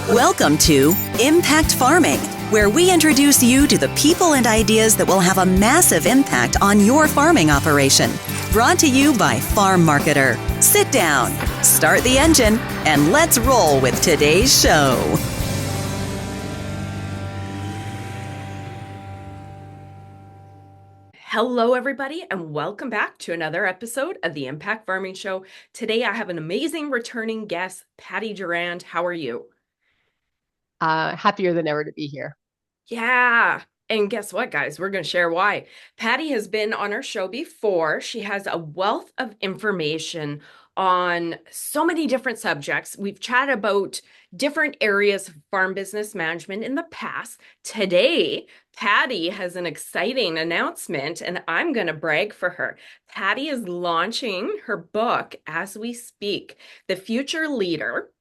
Welcome to Impact Farming, where we introduce you to the people and ideas that will have a massive impact on your farming operation. Brought to you by Farm Marketer. Sit down, start the engine, and let's roll with today's show. Hello, everybody, and welcome back to another episode of the Impact Farming Show. Today, I have an amazing returning guest, Patti Durand. How are you? Happier than ever to be here. Yeah. And guess what, guys? We're going to share why. Patti has been on our show before. She has a wealth of information on so many different subjects. We've chatted about different areas of farm business management in the past. Today, Patti has an exciting announcement, and I'm going to brag for her. Patti is launching her book as we speak, The Future Leader,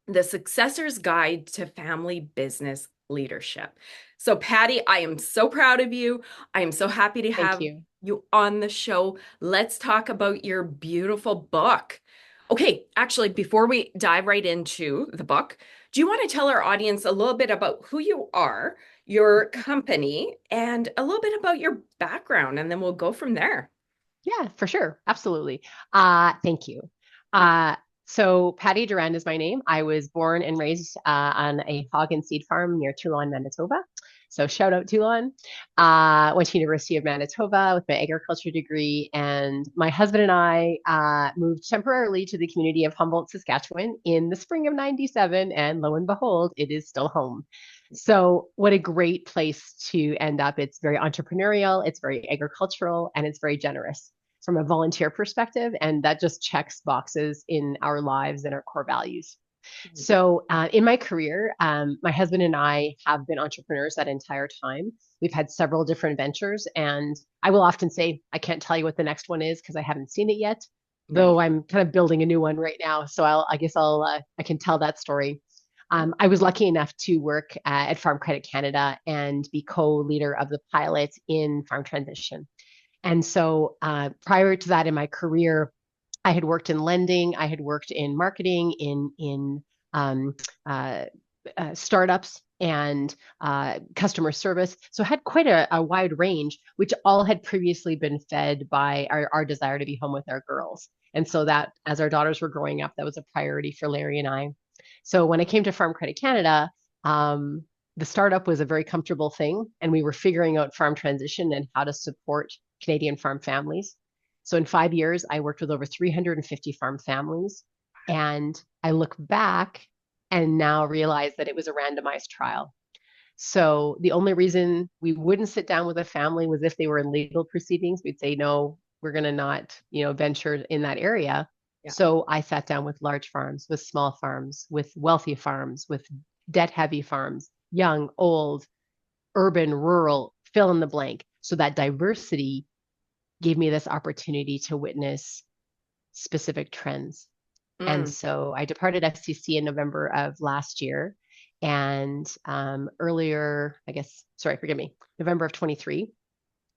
The Successor's Guide to Family Business Leadership. So, Patti, I am so proud of you. I am so happy to have you on the show. Let's talk about your beautiful book. Okay, actually, before we dive right into the book, do you want to tell our audience a little bit about who you are, your company, and a little bit about your background, and then we'll go from there. Yeah, for sure. Absolutely. Thank you. So Patti Durand is my name. I was born and raised on a hog and seed farm near Toulon, Manitoba. So shout out Toulon. Went to University of Manitoba with my agriculture degree, and my husband and I moved temporarily to the community of Humboldt, Saskatchewan in the spring of '97, and lo and behold, it is still home. So what a great place to end up. It's very entrepreneurial, it's very agricultural, and it's very generous from a volunteer perspective, and that just checks boxes in our lives and our core values. So in my career, my husband and I have been entrepreneurs that entire time. We've had several different ventures, and I will often say, I can't tell you what the next one is because I haven't seen it yet, though I'm kind of building a new one right now. So I can tell that story. I was lucky enough to work at Farm Credit Canada and be co-leader of the pilot in farm transition. And so prior to that in my career, I had worked in lending, I had worked in marketing, in startups and customer service. So I had quite a wide range, which all had previously been fed by our desire to be home with our girls. And so that as our daughters were growing up, that was a priority for Larry and I. So when I came to Farm Credit Canada, the startup was a very comfortable thing, and we were figuring out farm transition and how to support Canadian farm families. So in 5 years, I worked with over 350 farm families. And I look back and now realize that it was a randomized trial. So the only reason we wouldn't sit down with a family was if they were in legal proceedings. We'd say, no, we're going to not, venture in that area. Yeah. So I sat down with large farms, with small farms, with wealthy farms, with debt-heavy farms, young, old, urban, rural, fill in the blank. So that diversity gave me this opportunity to witness specific trends. And so I departed FCC in November of last year. And November of 23,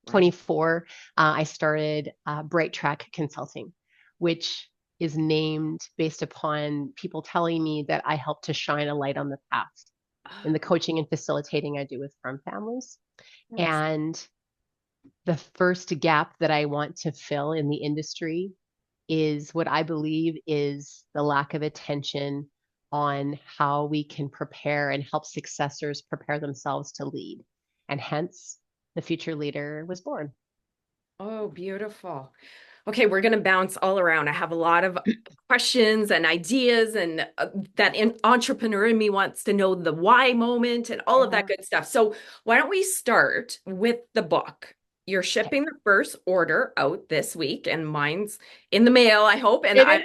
24, I started Bright Track Consulting, which is named based upon people telling me that I help to shine a light on the path in the coaching and facilitating I do with farm families. Yes. And the first gap that I want to fill in the industry is what I believe is the lack of attention on how we can prepare and help successors prepare themselves to lead. And hence, the future leader was born. Oh, beautiful. Okay, we're going to bounce all around. I have a lot of questions and ideas, and that entrepreneur in me wants to know the why moment and all of that good stuff. So why don't we start with the book? You're shipping the first order out this week, and mine's in the mail, I hope. And I'm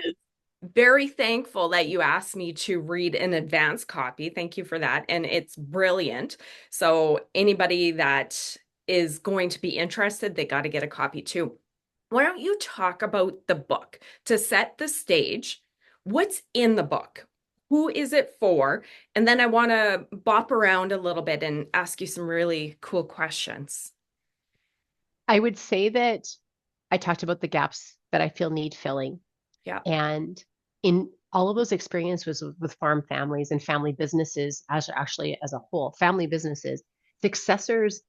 very thankful that you asked me to read an advance copy. Thank you for that. And it's brilliant. So anybody that is going to be interested, they got to get a copy too. Why don't you talk about the book to set the stage? What's in the book? Who is it for? And then I want to bop around a little bit and ask you some really cool questions. I would say that I talked about the gaps that I feel need filling. Yeah. And in all of those experiences with farm families and family businesses, as actually as a whole, family businesses, successors,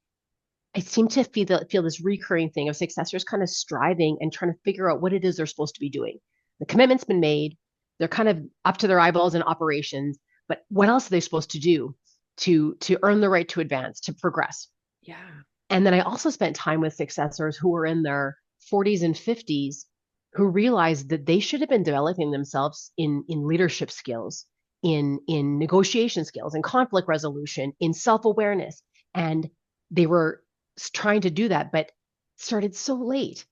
I seem to feel this recurring thing of successors kind of striving and trying to figure out what it is they're supposed to be doing. The commitment's been made. They're kind of up to their eyeballs in operations, but what else are they supposed to do to earn the right to advance, to progress? Yeah. And then I also spent time with successors who were in their 40s and 50s who realized that they should have been developing themselves in leadership skills, in negotiation skills, in conflict resolution, in self-awareness. And they were trying to do that, but started so late.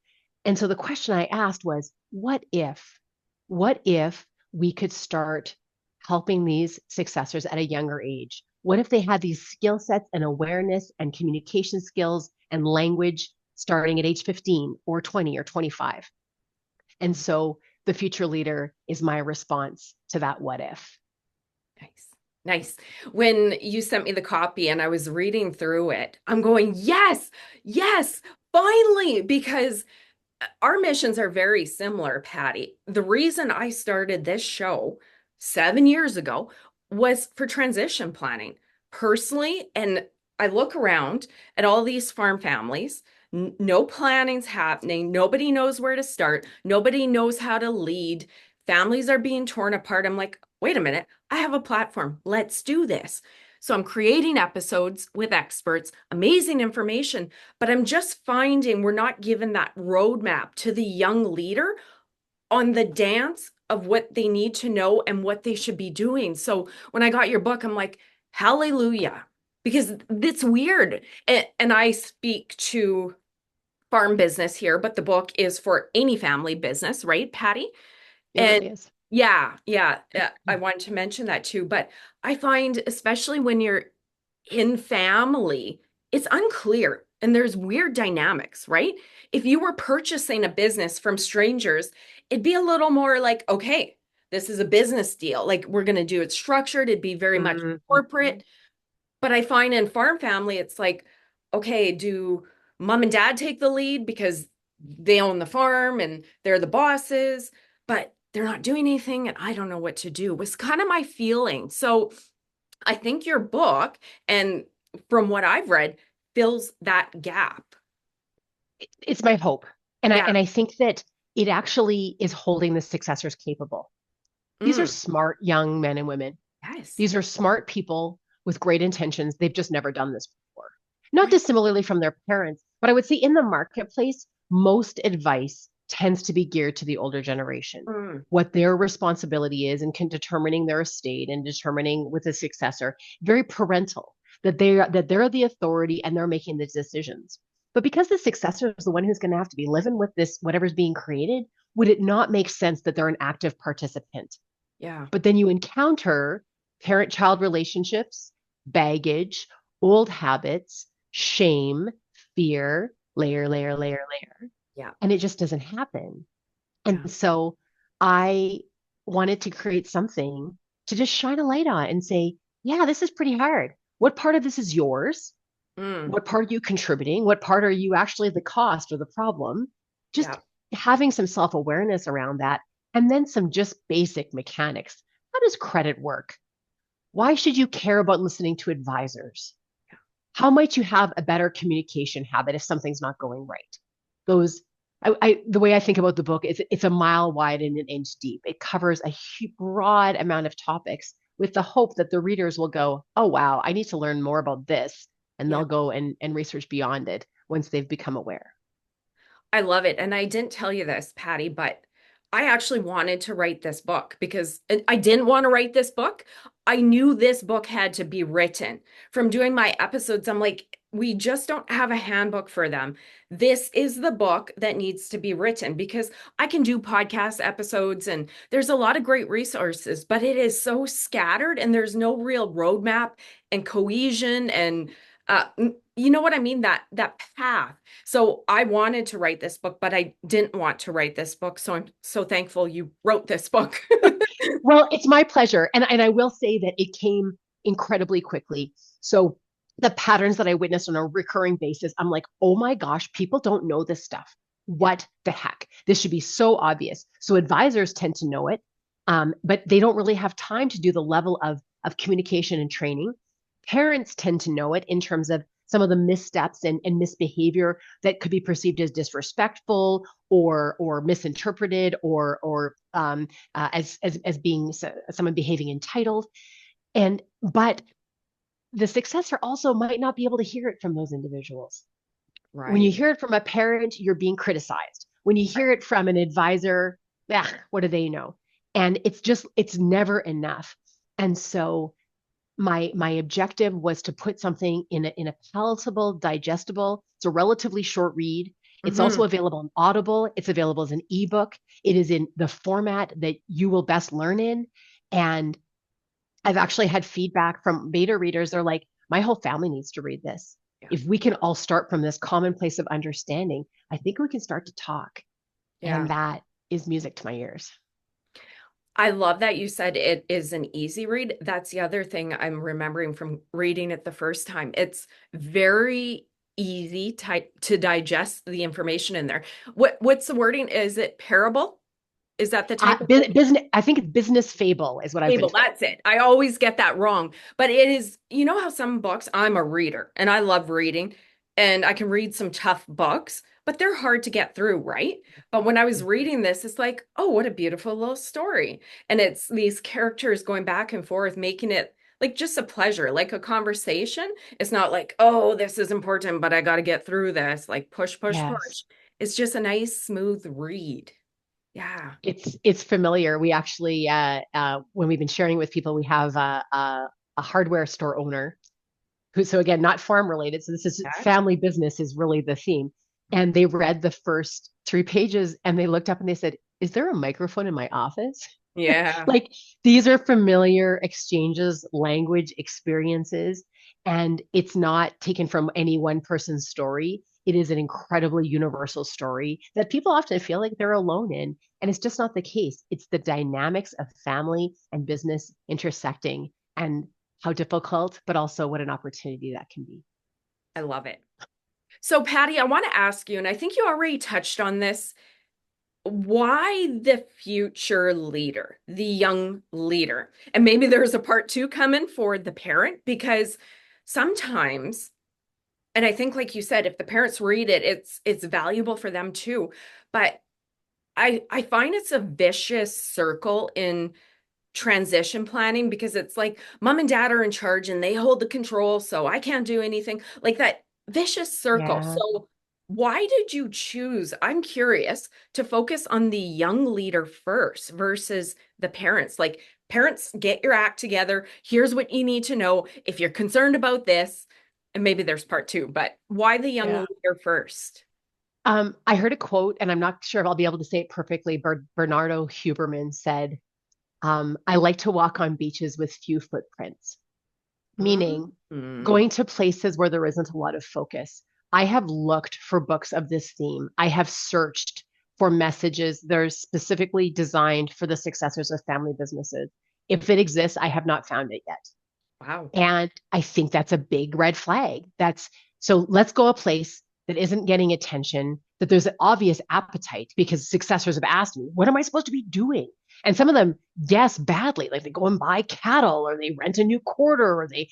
And so the question I asked was, what if we could start helping these successors at a younger age? What if they had these skill sets and awareness and communication skills and language starting at age 15 or 20 or 25? And so the future leader is my response to that what if. Nice. Nice. When you sent me the copy and I was reading through it, I'm going, yes, yes, finally, because our missions are very similar, Patti. The reason I started this show 7 years ago was for transition planning personally. And I look around at all these farm families, no planning's happening. Nobody knows where to start. Nobody knows how to lead. Families are being torn apart. I'm like, wait a minute, I have a platform. Let's do this. So I'm creating episodes with experts, amazing information, but I'm just finding we're not given that roadmap to the young leader on the dance of what they need to know and what they should be doing. So when I got your book, I'm like, hallelujah, because it's weird. And I speak to farm business here, but the book is for any family business, right, Patti? It And really is. yeah, I wanted to mention that too. But I find, especially when you're in family, it's unclear and there's weird dynamics, right? If you were purchasing a business from strangers, it'd be a little more like, okay, this is a business deal. Like we're going to do it structured. It'd be very much Mm-hmm. corporate. But I find in farm family, it's like, okay, do mom and dad take the lead because they own the farm and they're the bosses, but they're not doing anything and I don't know what to do, was kind of my feeling. So I think your book, and from what I've read, fills that gap. It's my hope. Yeah. And I think that it actually is holding the successors capable. These are Mm, smart young men and women. yes. These are smart people with great intentions. They've just never done this before. Not Right. dissimilarly from their parents, but I would say in the marketplace, most advice tends to be geared to the older generation. Mm, What their responsibility is in determining their estate and determining with a successor, very parental, that they're the authority and they're making the decisions. But because the successor is the one who's going to have to be living with this, whatever's being created, would it not make sense that they're an active participant? yeah. But then you encounter parent child relationships, baggage, old habits, shame, fear, layer. Yeah. And it just doesn't happen. Yeah. And so I wanted to create something to just shine a light on and say, yeah, this is pretty hard. What part of this is yours? Mm, What part are you contributing? What part are you actually the cost or the problem? Just yeah. having some self awareness around that. And then some just basic mechanics. How does credit work? Why should you care about listening to advisors? How might you have a better communication habit if something's not going right? Those, the way I think about the book is it's a mile wide and an inch deep. It covers a broad amount of topics with the hope that the readers will go, oh, wow, I need to learn more about this. And Yeah. they'll go and research beyond it once they've become aware. I love it. And I didn't tell you this, Patti, but I actually wanted to write this book because I didn't want to write this book. I knew this book had to be written. From doing my episodes, I'm like, we just don't have a handbook for them. This is the book that needs to be written because I can do podcast episodes and there's a lot of great resources, but it is so scattered and there's no real roadmap and cohesion and you know what I mean? That path. So I wanted to write this book, but I didn't want to write this book. So I'm so thankful you wrote this book. Well, it's my pleasure. And I will say that it came incredibly quickly. So the patterns that I witnessed on a recurring basis, I'm like, oh my gosh, people don't know this stuff. Yeah. What the heck? This should be so obvious. So advisors tend to know it. but they don't really have time to do the level of communication and training. Parents tend to know it in terms of some of the missteps and misbehavior that could be perceived as disrespectful or misinterpreted or as being someone behaving entitled. But the successor also might not be able to hear it from those individuals. When you Right. hear it from a parent, you're being criticized. When you hear it from an advisor, what do they know? And it's never enough. And so my objective was to put something in a palatable, digestible. It's a relatively short read. It's also Hmm. available on Audible. It's available as an ebook. It is in the format that you will best learn in. And I've actually had feedback from beta readers. They're like, my whole family needs to read this. Yeah. If we can all start from this common place of understanding, I think we can start to talk. And Yeah. that is music to my ears. I love that you said it is an easy read. That's the other thing I'm remembering from reading it the first time. It's very easy to digest the information in there. What's the wording? Is it parable? Is that the type of book? Business, I think it's business fable is what I've been Fable, told. that's it. I always get that wrong. But it is, you know how some books, I'm a reader and I love reading and I can read some tough books, but they're hard to get through, right? But when I was reading this, it's like, oh, what a beautiful little story. And it's these characters going back and forth, making it like just a pleasure, like a conversation. It's not like, oh, this is important, but I got to get through this, like push, push, Yes. push. It's just a nice, smooth read. Yeah. It's familiar. We actually, when we've been sharing with people, we have a hardware store owner who, so again, not farm related. So this is Yeah. family business is really the theme. And they read the first 3 pages and they looked up and they said, "Is there a microphone in my office?" Yeah. Like these are familiar exchanges, language experiences, and it's not taken from any one person's story. It is an incredibly universal story that people often feel like they're alone in. And it's just not the case. It's the dynamics of family and business intersecting and how difficult, but also what an opportunity that can be. I love it. So, Patty, I want to ask you, and I think you already touched on this, why the future leader, the young leader? And maybe there's a part two coming for the parent, because sometimes, and I think like you said, if the parents read it, it's valuable for them too. But I find it's a vicious circle in transition planning because it's like mom and dad are in charge and they hold the control, so I can't do anything. Like that vicious circle. Yeah. So why did you choose, I'm curious, to focus on the young leader first versus the parents? Like, parents, get your act together. Here's what you need to know if you're concerned about this. And maybe there's part two, but why the young Yeah. leader first? I heard a quote, and I'm not sure if I'll be able to say it perfectly. Bernardo Huberman said, I like to walk on beaches with few footprints, meaning Mhm. going to places where there isn't a lot of focus. I have looked for books of this theme. I have searched for messages that are specifically designed for the successors of family businesses. If it exists, I have not found it yet. Wow. And I think that's a big red flag. That's so let's go a place that isn't getting attention, that there's an obvious appetite because successors have asked me, what am I supposed to be doing? And some of them guess badly, like they go and buy cattle or they rent a new quarter or they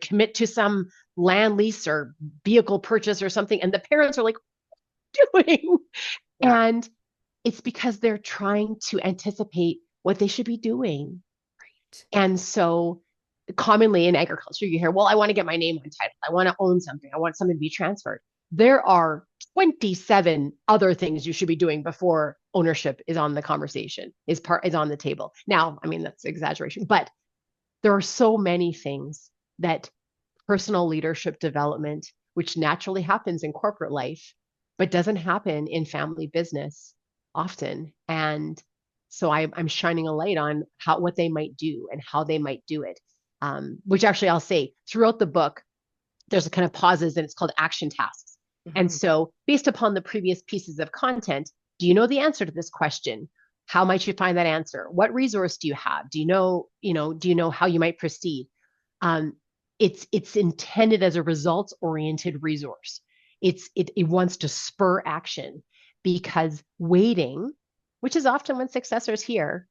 commit to some land lease or vehicle purchase or something. And the parents are like, doing? Yeah. And it's because they're trying to anticipate what they should be doing. Right. And so commonly in agriculture, you hear, well, I want to get my name on title. I want to own something. I want something to be transferred. There are 27 other things you should be doing before ownership is on the conversation, is on the table. Now, I mean, that's exaggeration, but there are so many things that personal leadership development, which naturally happens in corporate life, but doesn't happen in family business often. And so I'm shining a light on what they might do and how they might do it. Which actually I'll say throughout the book, there's a kind of pauses and it's called action tasks. And Mhm. so based upon the previous pieces of content, do you know the answer to this question? How might you find that answer? What resource do you have? Do you know how you might proceed? Um, it's intended as a results oriented resource. It wants to spur action because waiting, which is often when successors hear,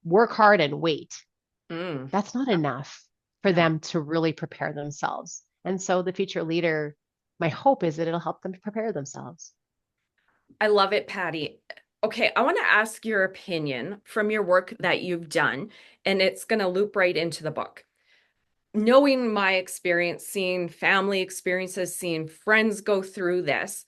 work hard and wait. Mm, That's not yeah, enough for no. them to really prepare themselves. And so the future leader, my hope is that it'll help them prepare themselves. I love it, Patti. Okay, I want to ask your opinion from your work that you've done, and it's going to loop right into the book. Knowing my experience, seeing family experiences, seeing friends go through this,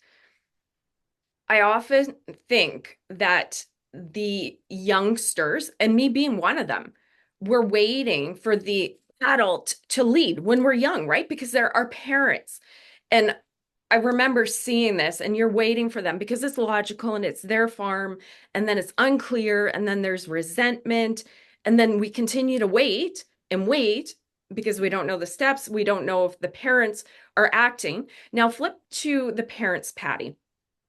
I often think that the youngsters, and me being one of them, we're waiting for the adult to lead when we're young, right? Because they're our parents. And I remember seeing this, and you're waiting for them because it's logical and it's their farm, and then it's unclear, and then there's resentment, and then we continue to wait and wait because we don't know the steps. We don't know if the parents are acting. Now, flip to the parents, Patti.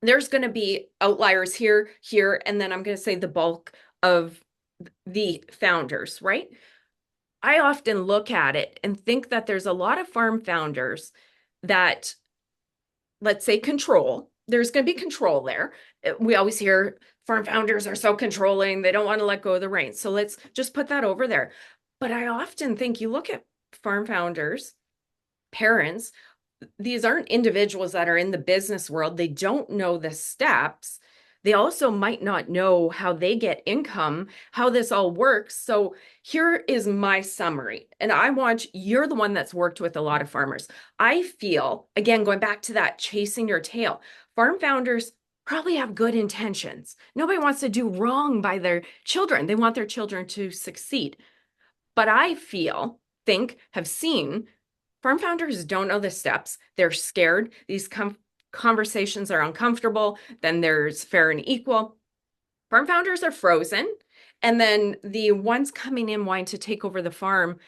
There's going to be outliers here, here, and then I'm going to say the bulk of the founders, right? I often look at it and think that there's a lot of farm founders that, let's say, control. There's going to be control there. We always hear farm founders are so controlling, they don't want to let go of the reins. So let's just put that over there. But I often think you look at farm founders, parents, these aren't individuals that are in the business world. They don't know the steps. They also might not know how they get income, how this all works. So here is my summary. And I want, you're the one that's worked with a lot of farmers. I feel, again, going back to that chasing your tail, farm founders probably have good intentions. Nobody wants to do wrong by their children. They want their children to succeed. But I feel, think, have seen farm founders don't know the steps. They're scared. These conversations are uncomfortable. Then there's fair and equal. Farm founders are frozen. And then the ones coming in wanting to take over the farm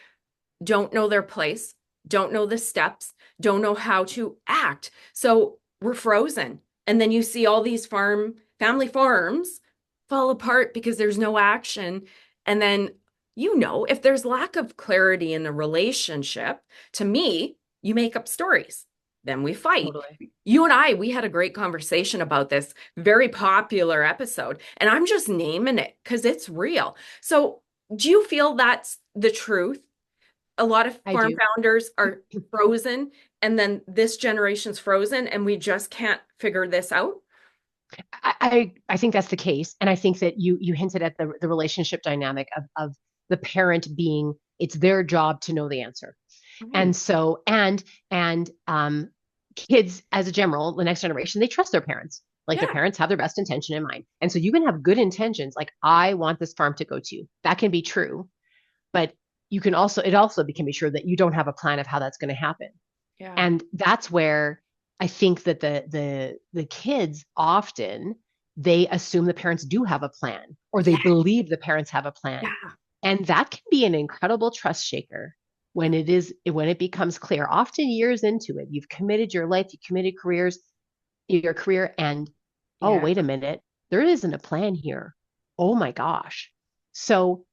don't know their place, don't know the steps, don't know how to act. So we're frozen. And then you see all these family farms fall apart because there's no action. And then, if there's lack of clarity in a relationship, to me, you make up stories. Then we fight. Totally. You and I, we had a great conversation about this very popular episode. And I'm just naming it because it's real. So, do you feel that's the truth? A lot of I farm do. founders are frozen, and then this generation's frozen, and we just can't figure this out. I think that's the case. And I think that you hinted at the relationship dynamic of the parent being it's their job to know the answer. Right. And so kids as a general, the next generation, they trust their parents. Like their Yeah. parents have their best intention in mind. And so you can have good intentions, like I want this farm to go to. That can be true, but it also can be true that you don't have a plan of how that's going to happen. Yeah. And that's where I think that the kids often they assume the parents do have a plan or they Yeah. believe the parents have a plan. Yeah. And that can be an incredible trust shaker when it becomes clear. Often years into it, you've committed your life, you committed your career, and oh, Yeah. wait a minute, there isn't a plan here. Oh my gosh. So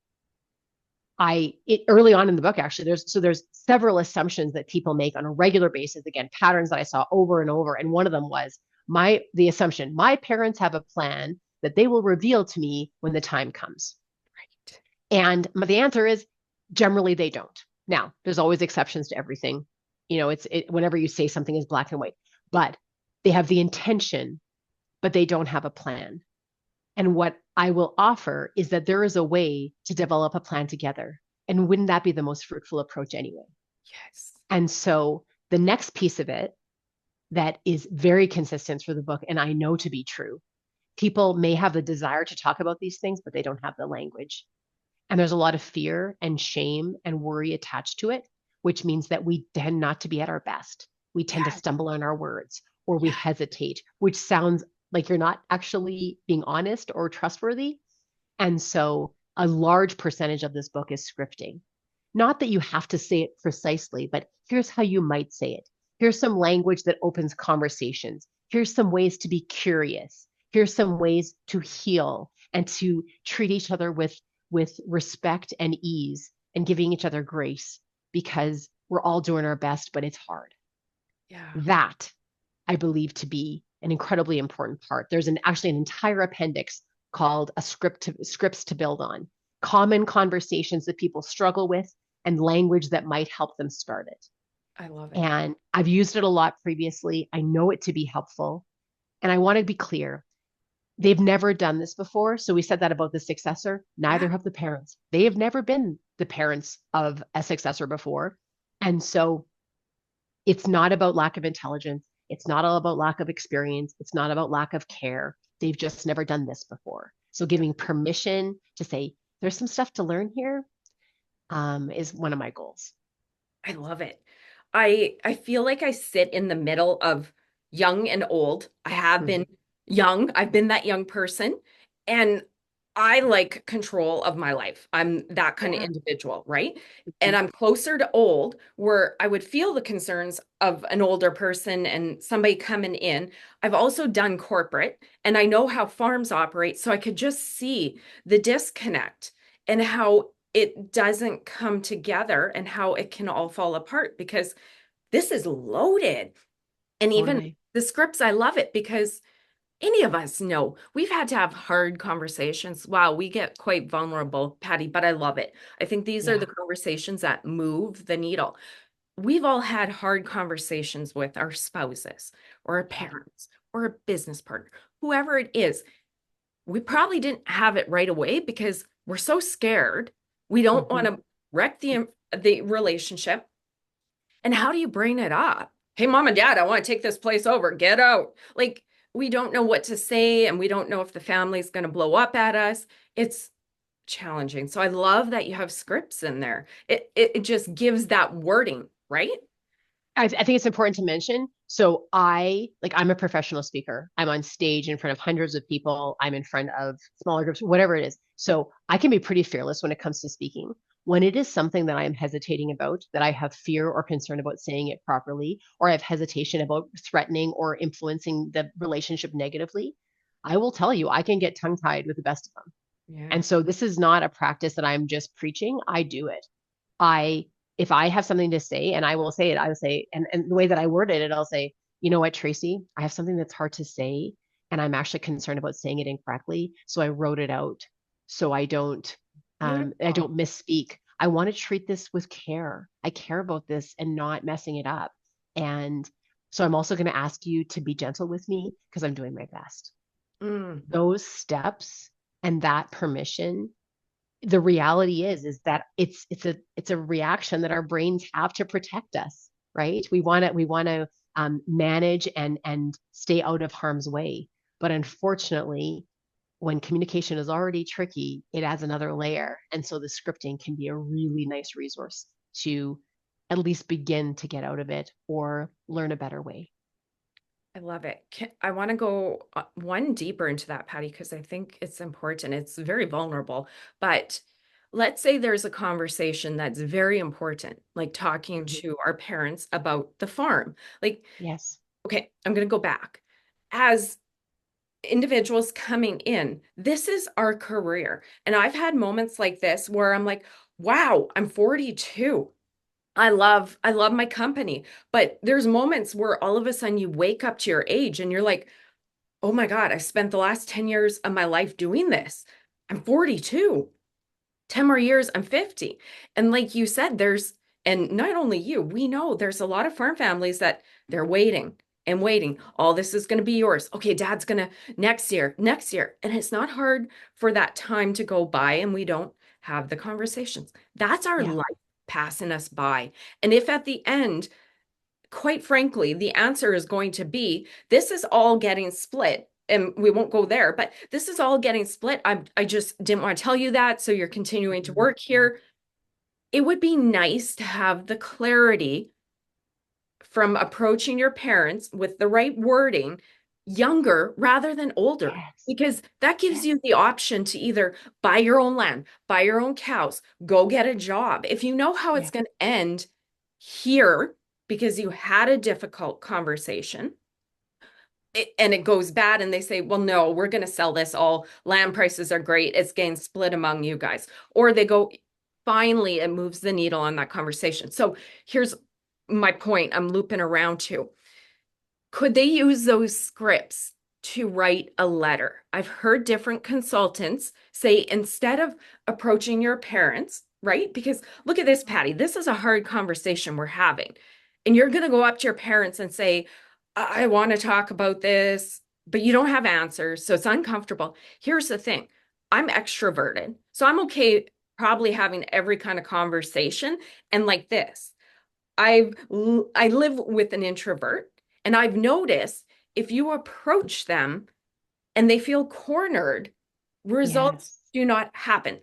early on in the book, actually, there's several assumptions that people make on a regular basis. Again, patterns that I saw over and over. And one of them was the assumption, my parents have a plan that they will reveal to me when the time comes. Right. And the answer is generally they don't. Now, there's always exceptions to everything. Whenever you say something is black and white, but they have the intention, but they don't have a plan. And what I will offer is that there is a way to develop a plan together. And wouldn't that be the most fruitful approach anyway? Yes. And so the next piece of it that is very consistent for the book, and I know to be true, people may have the desire to talk about these things, but they don't have the language. And there's a lot of fear and shame and worry attached to it, which means that we tend not to be at our best. We tend to Yes. stumble on our words or we Yeah. hesitate, which sounds like you're not actually being honest or trustworthy. And so a large percentage of this book is scripting. Not that you have to say it precisely, but here's how you might say it. Here's some language that opens conversations. Here's some ways to be curious. Here's some ways to heal and to treat each other with respect and ease and giving each other grace because we're all doing our best, but it's hard. Yeah. That I believe to be an incredibly important part. There's actually an entire appendix called scripts to build on common conversations that people struggle with, and language that might help them start it. I love it. And I've used it a lot previously. I know it to be helpful. And I want to be clear, they've never done this before. So we said that about the successor. Yeah. Neither have the parents. They have never been the parents of a successor before. And so it's not about lack of intelligence. It's not all about lack of experience. It's not about lack of care. They've just never done this before. So giving permission to say, there's some stuff to learn here, is one of my goals. I love it. I feel like I sit in the middle of young and old. I have Mhm. been young. I've been that young person, and I like control of my life. I'm that kind of Yeah. individual, right? And Mhm. I'm closer to old where I would feel the concerns of an older person and somebody coming in. I've also done corporate and I know how farms operate, so I could just see the disconnect and how it doesn't come together and how it can all fall apart because this is loaded. And even Totally. the scripts, I love it because any of us know we've had to have hard conversations. Wow, we get quite vulnerable, Patty, but I love it. I think these are the Yeah. conversations that move the needle. We've all had hard conversations with our spouses or our Yeah. parents or a business partner, whoever it is. We probably didn't have it right away because we're so scared. We don't want Mhm. to wreck the relationship. And how do you bring it up? Hey, mom and dad, I want to take this place over. Get out. Like, we don't know what to say, and we don't know if the family's going to blow up at us. It's challenging. So I love that you have scripts in there. It just gives that wording, right? I think it's important to mention. So I'm a professional speaker. I'm on stage in front of hundreds of people. I'm in front of smaller groups, whatever it is. So I can be pretty fearless when it comes to speaking. When it is something that I am hesitating about, that I have fear or concern about saying it properly, or I have hesitation about threatening or influencing the relationship negatively, I will tell you, I can get tongue tied with the best of them. Yeah. And so this is not a practice that I'm just preaching. I do it. I if I have something to say and I will say it, I will say, and the way that I worded it, I'll say, you know what, Tracy, I have something that's hard to say, and I'm actually concerned about saying it incorrectly. So I wrote it out so I Beautiful. don't misspeak. I want to treat this with care. I care about this and not messing it up. And so I'm also going to ask you to be gentle with me because I'm doing my best. Mm, Those steps and that permission, the reality is that it's a reaction that our brains have to protect us, right? We want to manage and stay out of harm's way. But unfortunately, when communication is already tricky, it adds another layer. And so the scripting can be a really nice resource to at least begin to get out of it or learn a better way. I love it. I want to go one deeper into that, Patty, because I think it's important. It's very vulnerable. But let's say there's a conversation that's very important, like talking Mhm. to our parents about the farm. Like, Yes. okay, I'm going to go back. As individuals coming in, this is our career. And I've had moments like this where I'm like, wow, I'm 42. I love my company, but there's moments where all of a sudden you wake up to your age and you're like, "Oh my God, I spent the last 10 years of my life doing this. I'm 42. 10 more years, I'm 50." And like you said, and not only you, we know there's a lot of farm families that they're waiting and waiting. All this is going to be yours. Okay, dad's going to next year. And it's not hard for that time to go by and we don't have the conversations. That's our Yeah. life passing us by. And if at the end, quite frankly, the answer is going to be this is all getting split. And we won't go there, but this is all getting split. I just didn't want to tell you that. So you're continuing to Mhm. work here. It would be nice to have the clarity from approaching your parents with the right wording younger rather than older, Yes. because that gives Yes. you the option to either buy your own land, buy your own cows, go get a job. If you know how it's Yeah. going to end here because you had a difficult conversation, and it goes bad and they say, well, no, we're going to sell this all. Land prices are great. It's getting split among you guys. Or they go, finally, it moves the needle on that conversation. So here's my point I'm looping around to. Could they use those scripts to write a letter. I've heard different consultants say instead of approaching your parents, right? Because look at this, Patti, this is a hard conversation we're having. And you're going to go up to your parents and say, I want to talk about this, but you don't have answers. So it's uncomfortable. Here's the thing, I'm extroverted. So I'm okay probably having every kind of conversation. And like this, I live with an introvert, and I've noticed if you approach them and they feel cornered, results Yes. do not happen.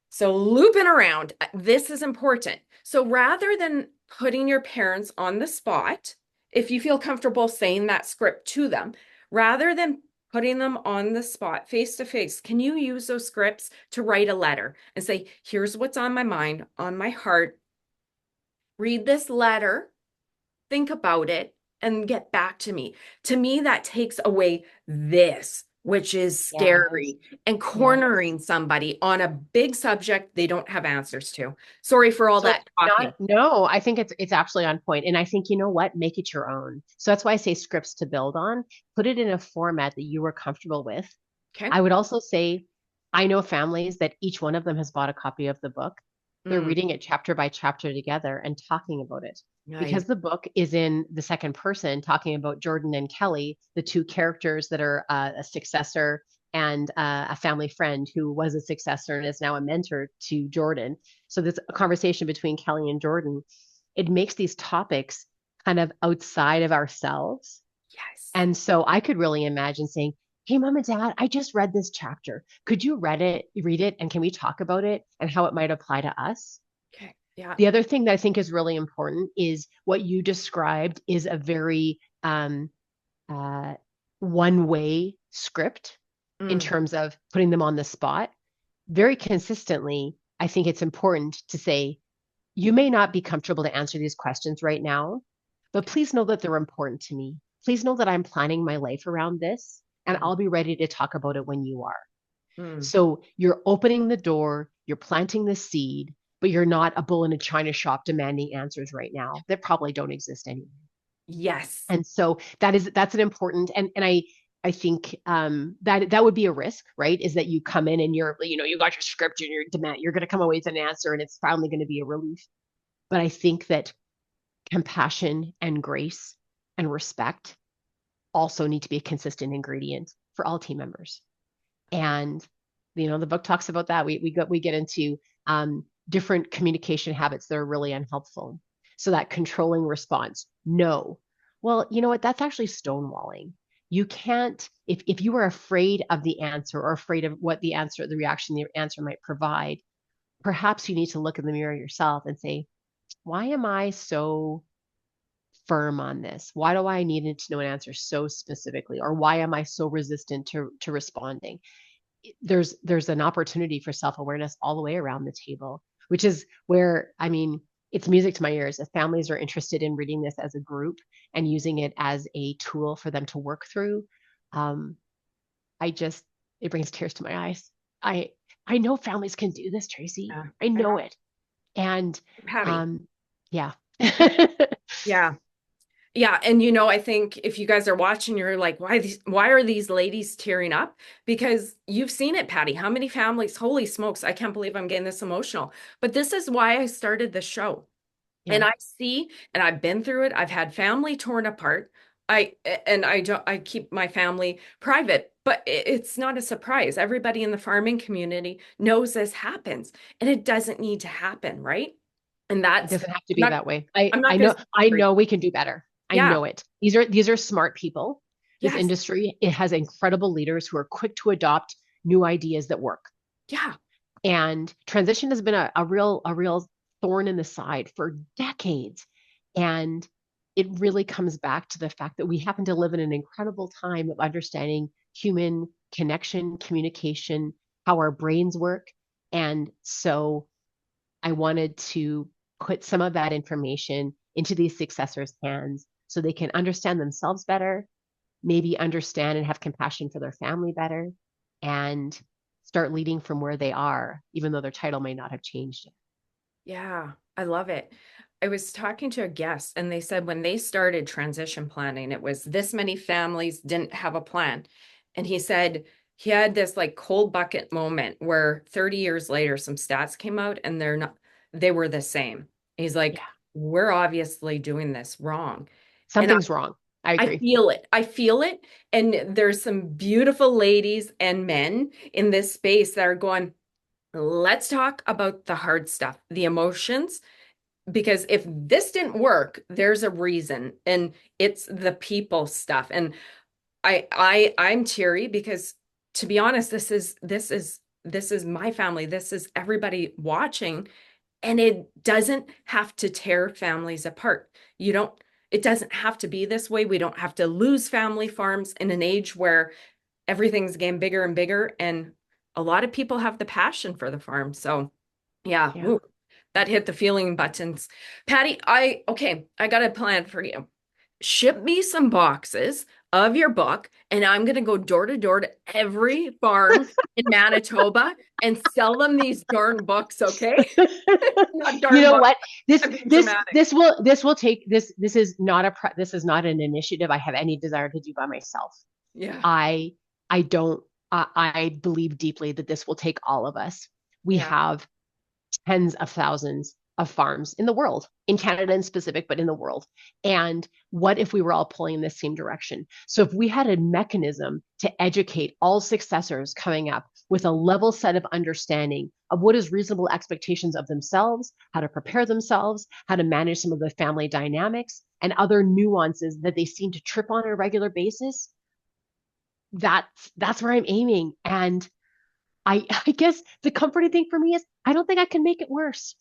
So looping around, this is important. So rather than putting your parents on the spot, if you feel comfortable saying that script to them, rather than putting them on the spot face to face, can you use those scripts to write a letter and say, here's what's on my mind, on my heart. Read this letter, think about it, and get back to me. To me, that takes away this, which is Yes. scary, and Yes. cornering somebody on a big subject they don't have answers to. Sorry for all So that talking. no, I think it's absolutely on point. And I think, you know what, make it your own. So that's why I say scripts to build on. Put it in a format that you are comfortable with. Okay. I would also say I know families that each one of them has bought a copy of the book. They're Mm, reading it chapter by chapter together and talking about it. nice. Because the book is in the second person, talking about Jordan and Kelly, the two characters that are a successor and a family friend who was a successor and is now a mentor to Jordan. So this a conversation between Kelly and Jordan. It makes these topics kind of outside of ourselves. Yes. And so I could really imagine saying, "Hey, mom and dad, I just read this chapter. Could you read it, and can we talk about it and how it might apply to us?" Okay. Yeah. The other thing that I think is really important is what you described is a very uh, one-way script in Mm, terms of putting them on the spot. Very consistently, I think it's important to say, you may not be comfortable to answer these questions right now, but please know that they're important to me. Please know that I'm planning my life around this, and mm, I'll be ready to talk about it when you are. mm. So you're opening the door, you're planting the seed, but you're not a bull in a china shop demanding answers right now that probably don't exist anymore. Yes. And so that's an important and I think that would be a risk, right? Is that you come in and you got your script and you're going to come away with an answer and it's finally going to be a relief. But I think that compassion and grace and respect also need to be a consistent ingredient for all team members. And the book talks about that. We get into different communication habits that are really unhelpful. So that controlling response, no. Well, you know what? That's actually stonewalling. You can't if you are afraid of the answer or afraid of what the reaction the answer might provide, perhaps you need to look in the mirror yourself and say, why am I so firm on this? Why do I need to know an answer so specifically? Or why am I so resistant to responding? There's an opportunity for self-awareness all the way around the table, which is where, I mean, it's music to my ears. If families are interested in reading this as a group and using it as a tool for them to work through, um, I just it brings tears to my eyes. I I know families can do this, Tracy. Yeah. I I know. know it. And Patti. um, yeah. Yeah. Yeah, and I think if you guys are watching, you're like, why are these ladies tearing up? Because you've seen it, Patti. How many families, holy smokes, I can't believe I'm getting this emotional. But this is why I started the show. And Yeah. I see, and I've been through it. I've had family torn apart. I keep my family private, but it's not a surprise. Everybody in the farming community knows this happens, and it doesn't need to happen, right? And It that's doesn't have to I'm be not that way. I'm not going to I celebrate. know we can do better. I Yeah. know it. These are smart people. This Yes. industry, it has incredible leaders who are quick to adopt new ideas that work. Yeah. And transition has been a real thorn in the side for decades. And it really comes back to the fact that we happen to live in an incredible time of understanding human connection, communication, how our brains work. And so I wanted to put some of that information into these successors' hands so they can understand themselves better, maybe understand and have compassion for their family better, and start leading from where they are, even though their title may not have changed yet. Yeah, I love it. I was talking to a guest and they said when they started transition planning, it was this many families didn't have a plan. And he said he had this like cold bucket moment where 30 years later, some stats came out and they were the same. He's like, Yeah. we're obviously doing this wrong. And Something's wrong. I I agree. feel it. I feel it. And there's some beautiful ladies and men in this space that are going, let's talk about the hard stuff, the emotions, because if this didn't work, there's a reason, and it's the people stuff. And I'm teary because, to be honest, this is my family. This is everybody watching, and it doesn't have to tear families apart. You don't, it doesn't have to be this way. We don't have to lose family farms in an age where everything's getting bigger and bigger, and a lot of people have the passion for the farm. So yeah, Yeah. woo, that hit the feeling buttons. Patty, okay, I got a plan for you. Ship me some boxes of your book, and I'm gonna go door to door to every farm in Manitoba and sell them these darn books, okay? Not You darn know books. what? This I'm being this dramatic. this will take this is not this is not an initiative I have any desire to do by myself. Yeah, I I don't I believe deeply that this will take all of us. We yeah, have tens of thousands of farms in the world, in Canada in specific, but in the world. And what if we were all pulling in the same direction? So if we had a mechanism to educate all successors coming up with a level set of understanding of what is reasonable expectations of themselves, how to prepare themselves, how to manage some of the family dynamics and other nuances that they seem to trip on a regular basis, that's where I'm aiming. And I guess the comforting thing for me is I don't think I can make it worse.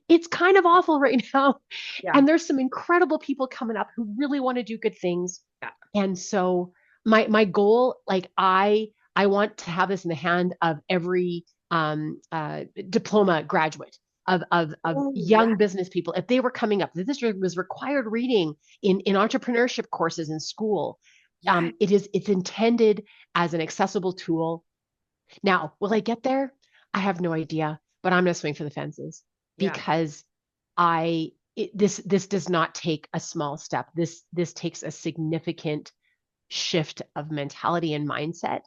It's kind of awful right now. yeah, And there's some incredible people coming up who really want to do good things. yeah. And so my goal, like I want to have this in the hand of every diploma graduate of Oh, yeah, young business people. If they were coming up, this was required reading in entrepreneurship courses in school. yeah, It's intended as an accessible tool. Now, will I get there? I have no idea, but I'm going to swing for the fences yeah. because this does not take a small step. This takes a significant shift of mentality and mindset,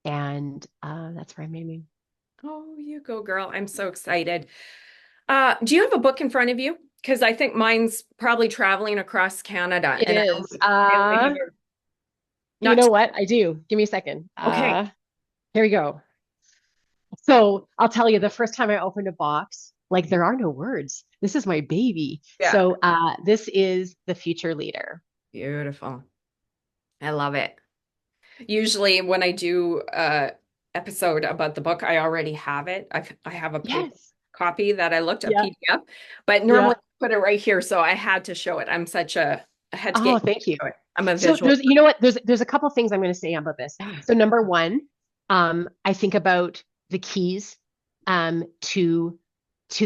and that's where I'm aiming. Oh, you go, girl. I'm so excited. Do you have a book in front of you? Because I think mine's probably traveling across Canada, It and I is. only have your You not know what? I do. Give me a second. okay. Here we go. So I'll tell you, the first time I opened a box, like there are no words. This is my baby. Yeah, So this is The Future Leader. beautiful. I love it. Usually when I do a episode about the book, I already have it. I have a paper Yes. copy that I looked at Yeah. PDF, but normally Yeah. I put it right here, so I had to show it. I had to get Oh, used thank you. to it. I'm a So visual. you know what? There's a couple things I'm going to say about this. So number one, I think about the keys to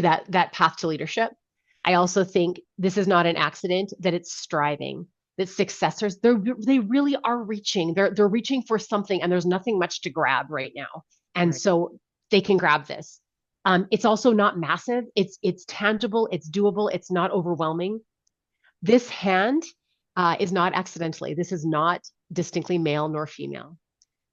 that path to leadership. I also think this is not an accident that it's striving. That successors, they really are reaching. They're reaching for something, and there's nothing much to grab right now. And Right. so they can grab this. It's also not massive. It's tangible. It's doable. It's not overwhelming. This hand is not accidentally. This is not distinctly male nor female.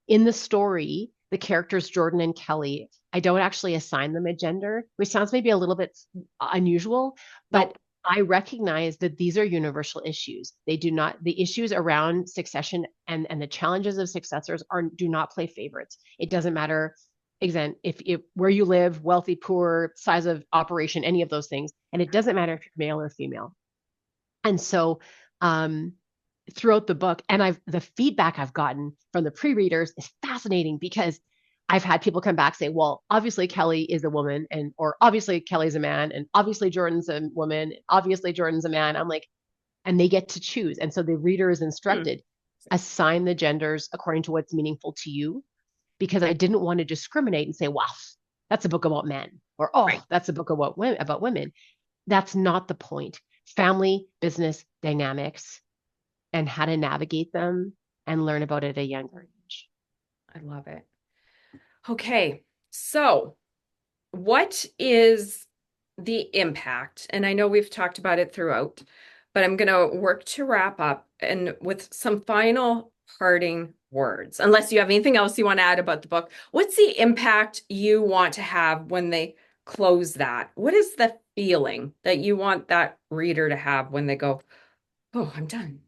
In the story, the characters Jordan and Kelly, I don't actually assign them a gender, which sounds maybe a little bit unusual, but Nope. I recognize that these are universal issues. They do not, the issues around succession and the challenges of successors do not play favorites. It doesn't matter, again, if where you live, wealthy, poor, size of operation, any of those things. And it doesn't matter if you're male or female. And so um, throughout the book, and the feedback I've gotten from the pre-readers is fascinating because I've had people come back say, well, obviously Kelly is a woman, and or obviously Kelly's a man, and obviously Jordan's a woman, obviously Jordan's a man. I'm like, and they get to choose. And so the reader is Hmm. instructed, assign the genders according to what's meaningful to you, because I didn't want to discriminate and say, wow, that's a book about men, or Right. oh, that's a book about women. That's not the point. Family, business dynamics, and how to navigate them and learn about it at a younger age. I love it. Okay. So, what is the impact, and I know we've talked about it throughout, but I'm going to work to wrap up and with some final parting words. Unless you have anything else you want to add about the book, what's the impact you want to have when they close that? What is the feeling that you want that reader to have when they go, "Oh, I'm done"?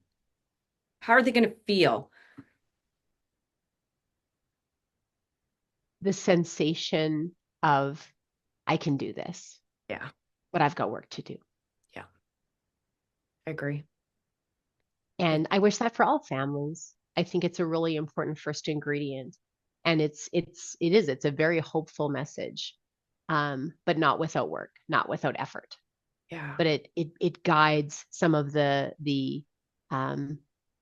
How are they going to feel? The sensation of, I can do this, Yeah, but I've got work to do. yeah, I agree. And I wish that for all families. I think it's a really important first ingredient. And it's a very hopeful message, but not without work, not without effort. Yeah, But it guides some of the um,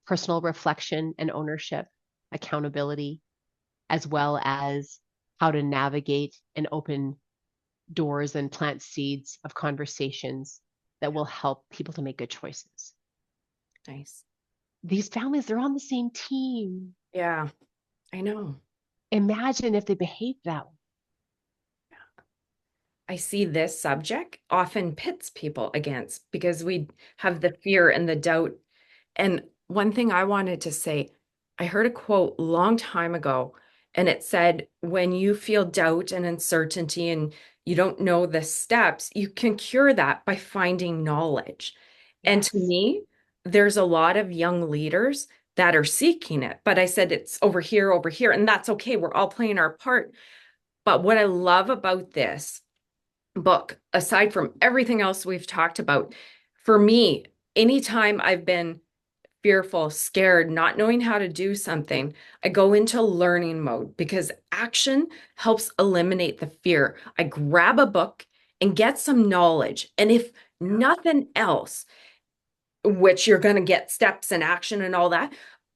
personal reflection and ownership, accountability, as well as how to navigate and open doors and plant seeds of conversations that will help people to make good choices. nice. These families, they're on the same team. Yeah, I know. Imagine if they behaved that way. I see this subject often pits people against because we have the fear and the doubt. And one thing I wanted to say, I heard a quote a long time ago, and it said, when you feel doubt and uncertainty and you don't know the steps, you can cure that by finding knowledge. And to Yes. me, there's a lot of young leaders that are seeking it. But I said it's over here, and that's okay. We're all playing our part. But what I love about this book, aside from everything else we've talked about, for me, anytime I've been fearful, scared, not knowing how to do something, I go into learning mode because action helps eliminate the fear. I grab a book and get some knowledge. And if nothing else, which you're going to get steps and action and all that,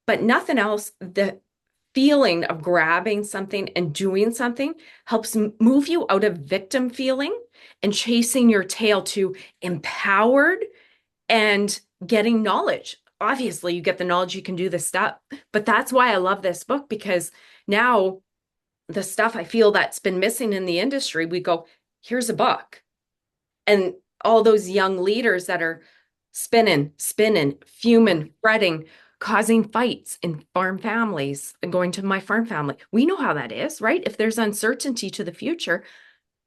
but nothing else, the feeling of grabbing something and doing something helps move you out of victim feeling and chasing your tail to empowered and getting knowledge. Obviously, you get the knowledge, you can do this stuff. But that's why I love this book, because now the stuff I feel that's been missing in the industry, we go, here's a book. And all those young leaders that are spinning, fuming, fretting, causing fights in farm families and going to my farm family. We know how that is, right? If there's uncertainty to the future,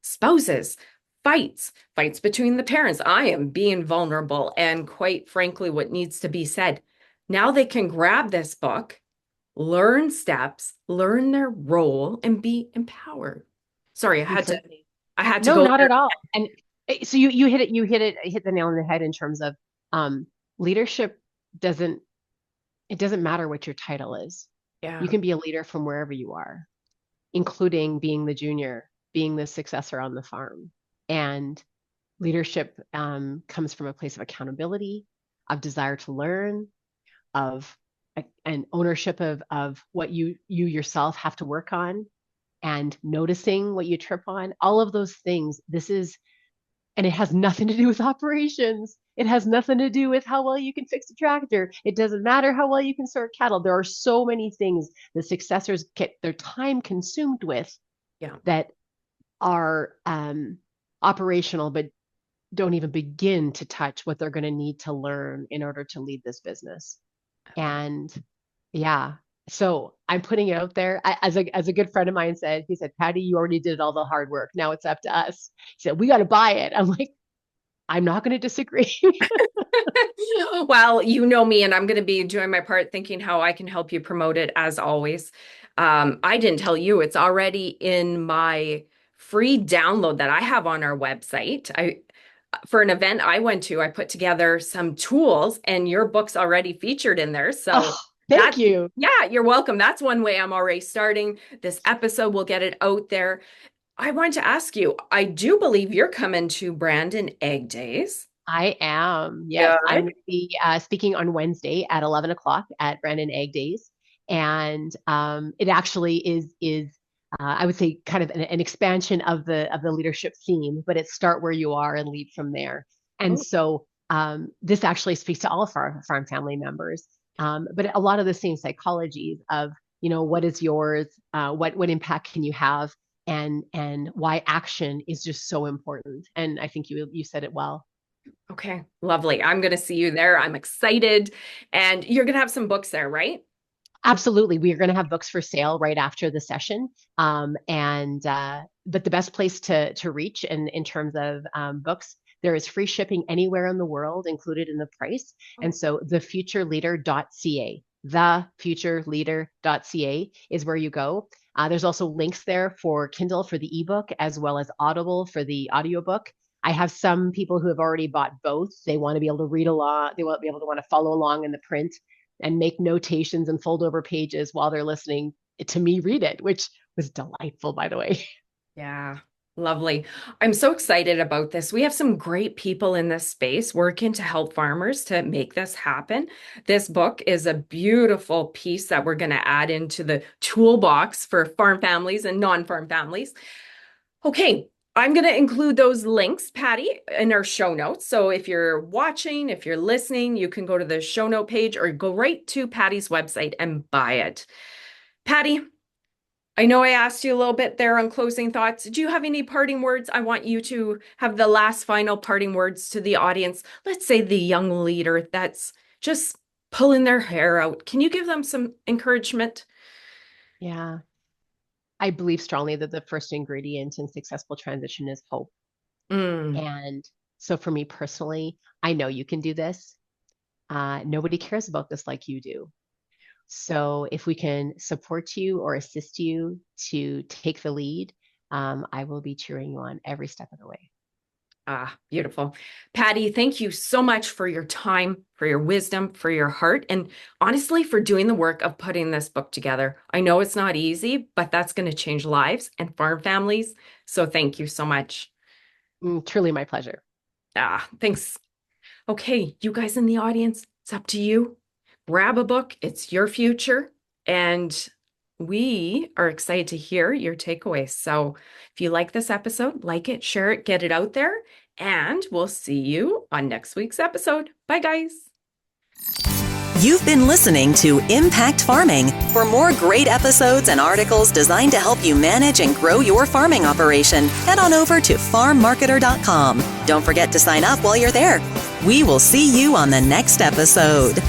spouses, fights between the parents. I am being vulnerable and quite frankly, what needs to be said. Now they can grab this book, learn steps, learn their role, and be empowered. Sorry, Completely. I had to No, go not there. at all. And so you hit the nail on the head in terms of um, leadership doesn't it doesn't matter what your title is. You Yeah. can be a leader from wherever you are, including being the junior, being the successor on the farm. And leadership comes from a place of accountability, of desire to learn, of an ownership of what you yourself have to work on, and noticing what you trip on. All of those things. And it has nothing to do with operations. It has nothing to do with how well you can fix a tractor. It doesn't matter how well you can sort cattle. There are so many things the successors get their time consumed with Yeah. that are operational, but don't even begin to touch what they're going to need to learn in order to lead this business. And yeah, so I'm putting it out there. As a good friend of mine said, he said, Patty, you already did all the hard work. Now it's up to us. He said, we got to buy it. I'm like, I'm not going to disagree. Well, you know me, and I'm going to be doing my part thinking how I can help you promote it as always. I didn't tell you, it's already in my free download that I have on our website. For an event I went to, I put together some tools, and your book's already featured in there. So Oh, thank you. yeah, you're welcome. That's one way I'm already starting. This episode will get it out there. I wanted to ask you, I do believe you're coming to Brandon Egg Days. I am. Yes, I'm Good. going to be speaking on Wednesday at 11 o'clock at Brandon Egg Days, and it actually is I would say kind of an expansion of the leadership theme, but it's start where you are and lead from there. And Oh, so this actually speaks to all of our farm family members, but a lot of the same psychologies of what is yours, what impact can you have, and why action is just so important. And I think you said it well. Okay, lovely. I'm going to see you there. I'm excited. And you're going to have some books there, right? Absolutely. We are going to have books for sale right after the session. But the best place to reach in terms of books, there is free shipping anywhere in the world included in the price. And so thefutureleader.ca, thefutureleader.ca is where you go. There's also links there for Kindle for the ebook, as well as Audible for the audiobook. I have some people who have already bought both. They want to be able to read along. They want to be able to want to follow along in the print and make notations and fold over pages while they're listening to me read it, which was delightful, by the way. Yeah, lovely. I'm so excited about this. We have some great people in this space working to help farmers to make this happen. This book is a beautiful piece that we're going to add into the toolbox for farm families and non-farm families. Okay, I'm going to include those links, Patti, in our show notes. So if you're watching, if you're listening, you can go to the show note page or go right to Patti's website and buy it. Patti, I know I asked you a little bit there on closing thoughts. Do you have any parting words? I want you to have the last final parting words to the audience. Let's say the young leader that's just pulling their hair out. Can you give them some encouragement? Yeah. I believe strongly that the first ingredient in successful transition is hope. And so for me personally, I know you can do this. Nobody cares about this like you do. So if we can support you or assist you to take the lead, I will be cheering you on every step of the way. Beautiful. Patti, thank you so much for your time, for your wisdom, for your heart, and honestly, for doing the work of putting this book together. I know it's not easy, but that's going to change lives and farm families. So thank you so much. Truly my pleasure. Thanks. Okay, you guys in the audience, it's up to you. Grab a book. It's your future. And we are excited to hear your takeaways. So if you like this episode, like it, share it, get it out there, and we'll see you on next week's episode. Bye, guys. You've been listening to Impact Farming. For more great episodes and articles designed to help you manage and grow your farming operation, head on over to farmmarketer.com. Don't forget to sign up while you're there. We will see you on the next episode.